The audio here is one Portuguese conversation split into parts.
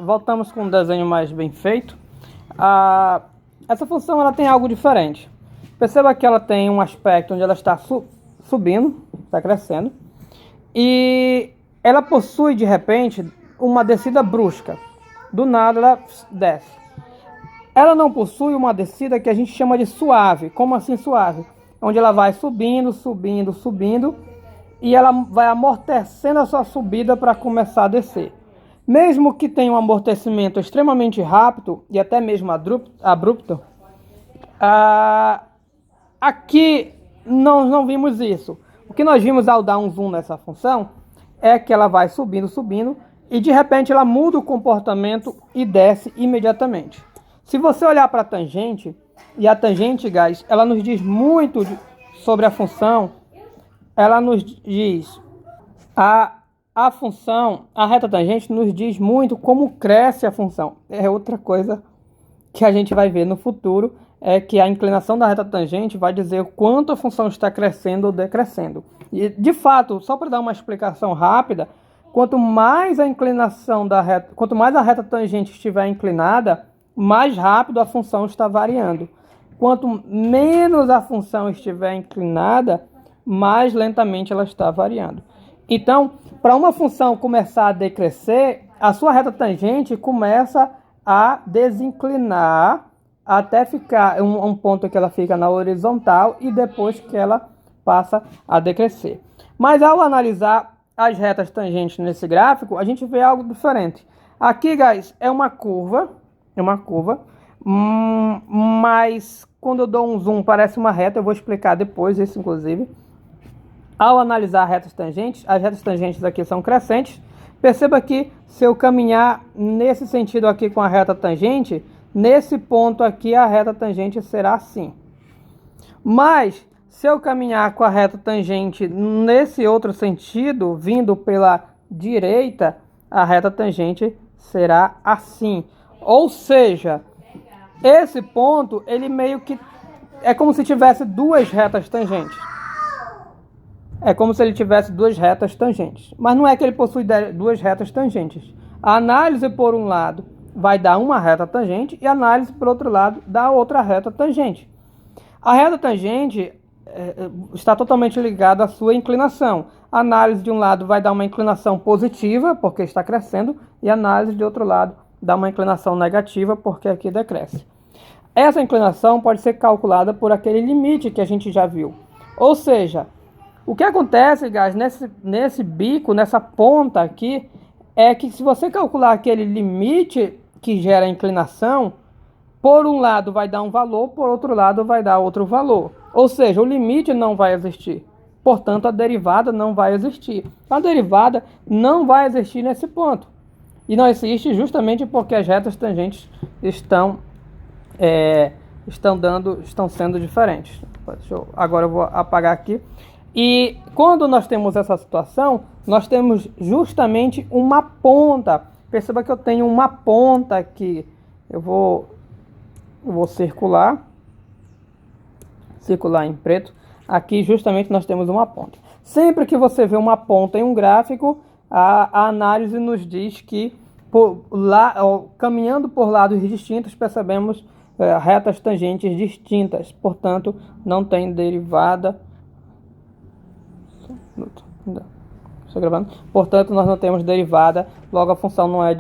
Voltamos com um desenho mais bem feito. Essa função ela tem algo diferente. Perceba que ela tem um aspecto onde ela está subindo, está crescendo, e ela possui de repente uma descida brusca. Do nada ela desce. Ela não possui uma descida que a gente chama de suave. Como assim suave? Onde ela vai subindo, subindo, subindo, e ela vai amortecendo a sua subida para começar a descer. Mesmo que tenha um amortecimento extremamente rápido e até mesmo abrupto, aqui nós não vimos isso. O que nós vimos ao dar um zoom nessa função é que ela vai subindo, subindo, e de repente ela muda o comportamento e desce imediatamente. Se você olhar para a tangente, e a tangente, guys, ela nos diz muito sobre a função. Ela nos diz, a função, a reta tangente nos diz muito como cresce a função. É outra coisa que a gente vai ver no futuro, é que a inclinação da reta tangente vai dizer o quanto a função está crescendo ou decrescendo. E, de fato, só para dar uma explicação rápida, quanto mais a inclinação da reta, quanto mais a reta tangente estiver inclinada, mais rápido a função está variando. Quanto menos a função estiver inclinada, mais lentamente ela está variando. Então, para uma função começar a decrescer, a sua reta tangente começa a desinclinar até ficar um ponto que ela fica na horizontal e depois que ela passa a decrescer. Mas ao analisar as retas tangentes nesse gráfico, a gente vê algo diferente. Aqui, guys, é uma curva, mas quando eu dou um zoom parece uma reta. Eu vou explicar depois isso, inclusive. Ao analisar retas tangentes, as retas tangentes aqui são crescentes. Perceba que se eu caminhar nesse sentido aqui com a reta tangente, nesse ponto aqui a reta tangente será assim. Mas se eu caminhar com a reta tangente nesse outro sentido, vindo pela direita, a reta tangente será assim. Ou seja, esse ponto, ele meio que é como se tivesse duas retas tangentes. É como se ele tivesse duas retas tangentes. Mas não é que ele possui duas retas tangentes. A análise, por um lado, vai dar uma reta tangente e a análise, por outro lado, dá outra reta tangente. A reta tangente está totalmente ligada à sua inclinação. A análise de um lado vai dar uma inclinação positiva, porque está crescendo, e a análise de outro lado dá uma inclinação negativa, porque aqui decresce. Essa inclinação pode ser calculada por aquele limite que a gente já viu. Ou seja, o que acontece, guys, nesse bico, nessa ponta aqui, é que se você calcular aquele limite que gera a inclinação, por um lado vai dar um valor, por outro lado vai dar outro valor. Ou seja, o limite não vai existir. Portanto, a derivada não vai existir. A derivada não vai existir nesse ponto. E não existe justamente porque as retas tangentes estão sendo diferentes. Agora eu vou apagar aqui. E quando nós temos essa situação, nós temos justamente uma ponta. Perceba que eu tenho uma ponta aqui. Eu vou circular em preto. Aqui justamente nós temos uma ponta. Sempre que você vê uma ponta em um gráfico, a análise nos diz que caminhando por lados distintos, percebemos retas tangentes distintas. Portanto, não tem derivada. Estou gravando. Portanto, nós não temos derivada, logo a função não é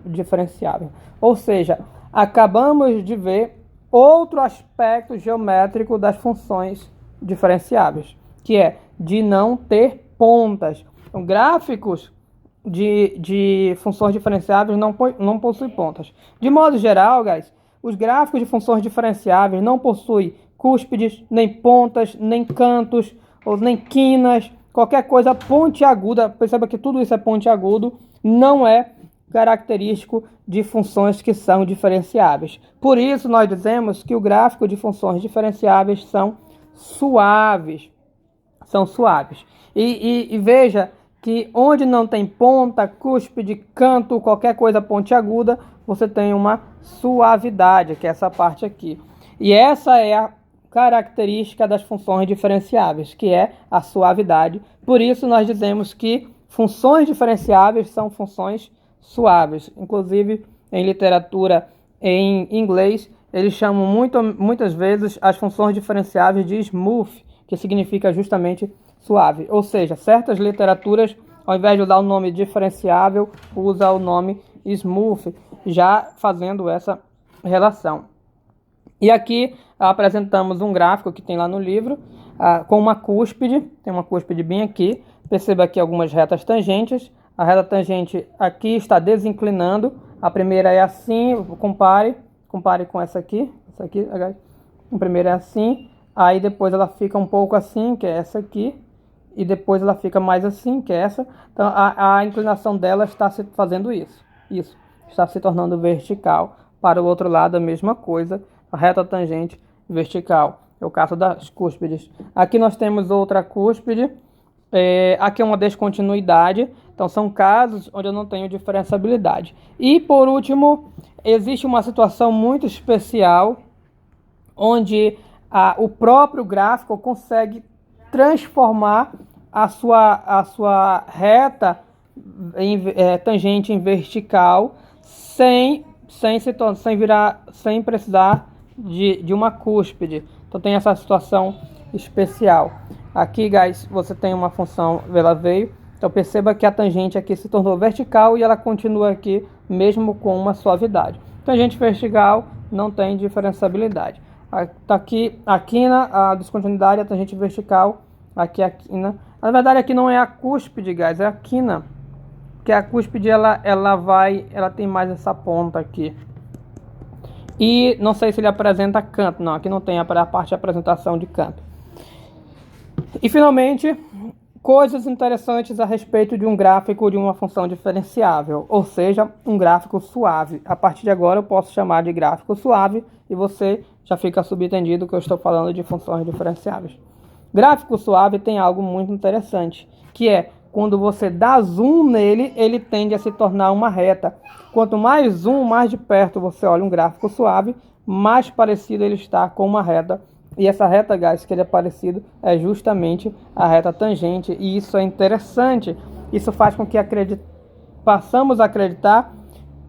diferenciável. Ou seja, acabamos de ver outro aspecto geométrico das funções diferenciáveis, que é de não ter pontas. Então, gráficos de funções diferenciáveis não possuem pontas. De modo geral, guys, os gráficos de funções diferenciáveis não possuem cúspides, nem pontas, nem cantos, ou nem quinas, qualquer coisa pontiaguda. Perceba que tudo isso é pontiagudo, não é característico de funções que são diferenciáveis. Por isso, nós dizemos que o gráfico de funções diferenciáveis são suaves. E veja que onde não tem ponta, cúspide, canto, qualquer coisa pontiaguda, você tem uma suavidade, que é essa parte aqui. E essa é a característica das funções diferenciáveis, que é a suavidade. Por isso nós dizemos que funções diferenciáveis são funções suaves. Inclusive, em literatura em inglês, eles chamam muitas vezes as funções diferenciáveis de smooth, que significa justamente suave. Ou seja, certas literaturas, ao invés de usar o nome diferenciável, usa o nome smooth, já fazendo essa relação. E aqui apresentamos um gráfico que tem lá no livro, com uma cúspide, tem uma cúspide bem aqui. Perceba aqui algumas retas tangentes. A reta tangente aqui está desinclinando. A primeira é assim, compare com essa aqui. A primeira é assim, aí depois ela fica um pouco assim, que é essa aqui, e depois ela fica mais assim, que é essa. Então a inclinação dela está se fazendo isso, está se tornando vertical. Para o outro lado a mesma coisa, a reta tangente vertical, é o caso das cúspides. Aqui nós temos outra cúspide, aqui é uma descontinuidade, então são casos onde eu não tenho diferenciabilidade. E por último, existe uma situação muito especial, onde o próprio gráfico consegue transformar a sua reta tangente em vertical sem precisar de uma cúspide. Então tem essa situação especial. Aqui, guys, você tem uma função, ela veio. Então perceba que a tangente aqui se tornou vertical e ela continua aqui mesmo com uma suavidade. Tangente vertical não tem diferenciabilidade. Aqui a quina, a descontinuidade, a tangente vertical, aqui a quina. Na verdade aqui não é a cúspide, guys, é a quina. Porque a cúspide ela tem mais essa ponta aqui. E não sei se ele apresenta canto, não, aqui não tem a parte de apresentação de canto. E finalmente, coisas interessantes a respeito de um gráfico de uma função diferenciável, ou seja, um gráfico suave. A partir de agora eu posso chamar de gráfico suave e você já fica subentendido que eu estou falando de funções diferenciáveis. Gráfico suave tem algo muito interessante, que é quando você dá zoom nele, ele tende a se tornar uma reta. Quanto mais zoom, mais de perto você olha um gráfico suave, mais parecido ele está com uma reta. E essa reta, guys, que ele é parecido, é justamente a reta tangente. E isso é interessante. Isso faz com que passamos a acreditar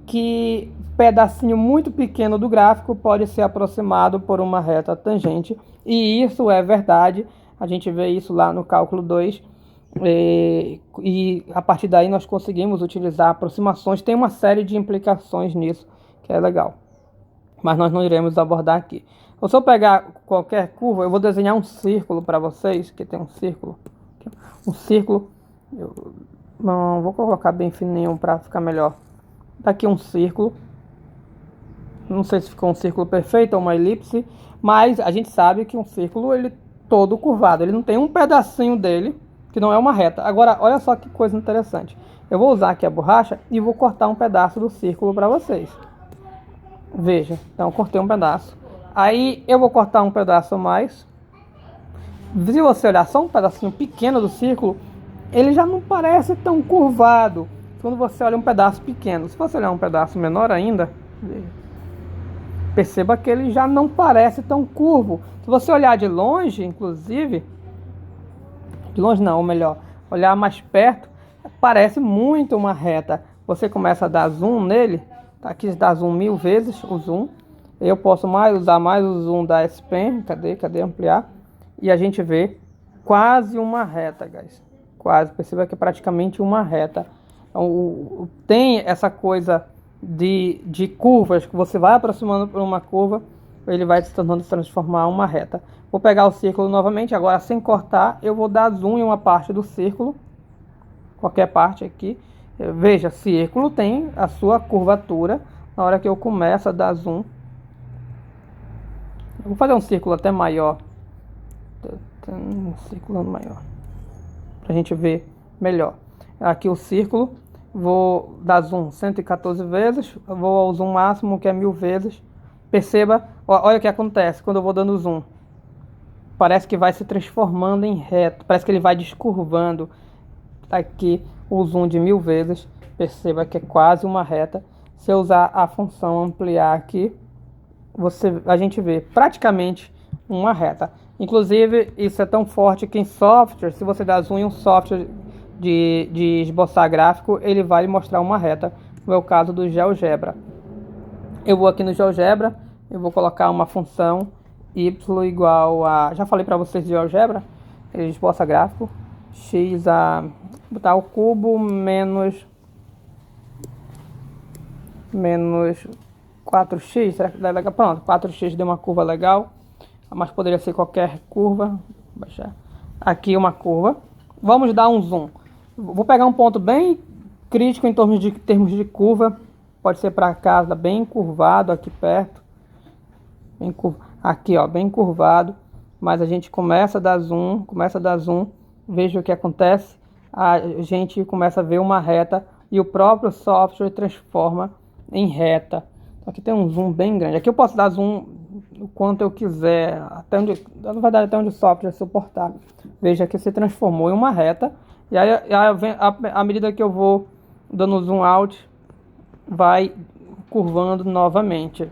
que pedacinho muito pequeno do gráfico pode ser aproximado por uma reta tangente. E isso é verdade. A gente vê isso lá no cálculo 2. E a partir daí nós conseguimos utilizar aproximações. Tem uma série de implicações nisso, que é legal. Mas nós não iremos abordar aqui. Se eu pegar qualquer curva, eu vou desenhar um círculo para vocês, que tem um círculo. Um círculo. Não, vou colocar bem fininho para ficar melhor. Daqui um círculo. Não sei se ficou um círculo perfeito ou uma elipse, mas a gente sabe que um círculo ele todo curvado. Ele não tem um pedacinho dele que não é uma reta. Agora, olha só que coisa interessante. Eu vou usar aqui a borracha e vou cortar um pedaço do círculo para vocês. Veja, então eu cortei um pedaço. Aí eu vou cortar um pedaço a mais. Se você olhar só um pedacinho pequeno do círculo, ele já não parece tão curvado quando você olha um pedaço pequeno. Se você olhar um pedaço menor ainda, perceba que ele já não parece tão curvo. Se você olhar de longe, inclusive, de longe não, ou melhor, olhar mais perto, parece muito uma reta. Você começa a dar zoom nele, tá aqui dá zoom 1000 vezes o zoom. Eu posso usar mais o zoom da S Pen, cadê ampliar? E a gente vê quase uma reta, guys. Quase, perceba que é praticamente uma reta. Então, tem essa coisa de curvas, que você vai aproximando por uma curva, ele vai se tornando transformar uma reta. Vou pegar o círculo novamente, agora sem cortar, eu vou dar zoom em uma parte do círculo, qualquer parte aqui. Veja, círculo tem a sua curvatura. Na hora que eu começo a dar zoom, eu vou fazer um círculo até maior. Um círculo maior, pra gente ver melhor. Aqui o círculo, vou dar zoom 114 vezes, vou ao zoom máximo que é 1000 vezes. Perceba, olha o que acontece quando eu vou dando zoom. Parece que vai se transformando em reto, parece que ele vai descurvando. Aqui o zoom de 1000 vezes, perceba que é quase uma reta. Se eu usar a função ampliar aqui, a gente vê praticamente uma reta. Inclusive, isso é tão forte que em software, se você dá zoom em um software de esboçar gráfico, ele vai lhe mostrar uma reta é o caso do GeoGebra. Eu vou aqui no GeoGebra, eu vou colocar uma função y igual a... Já falei para vocês de GeoGebra, resposta gráfico, x a... botar o cubo menos 4x, será que dá legal? Pronto, 4x deu uma curva legal, mas poderia ser qualquer curva. Vou baixar aqui uma curva. Vamos dar um zoom. Vou pegar um ponto bem crítico em termos de curva. Pode ser para casa, bem curvado aqui perto. Aqui, ó, bem curvado. Mas a gente começa a dar zoom, veja o que acontece. A gente começa a ver uma reta e o próprio software transforma em reta. Aqui tem um zoom bem grande. Aqui eu posso dar zoom o quanto eu quiser, na verdade até onde o software suportar. Veja que se transformou em uma reta. E aí, à medida que eu vou dando zoom out, vai curvando novamente.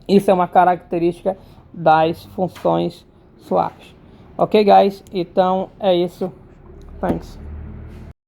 Isso é uma característica das funções suaves. Ok, guys? Então é isso. Thanks.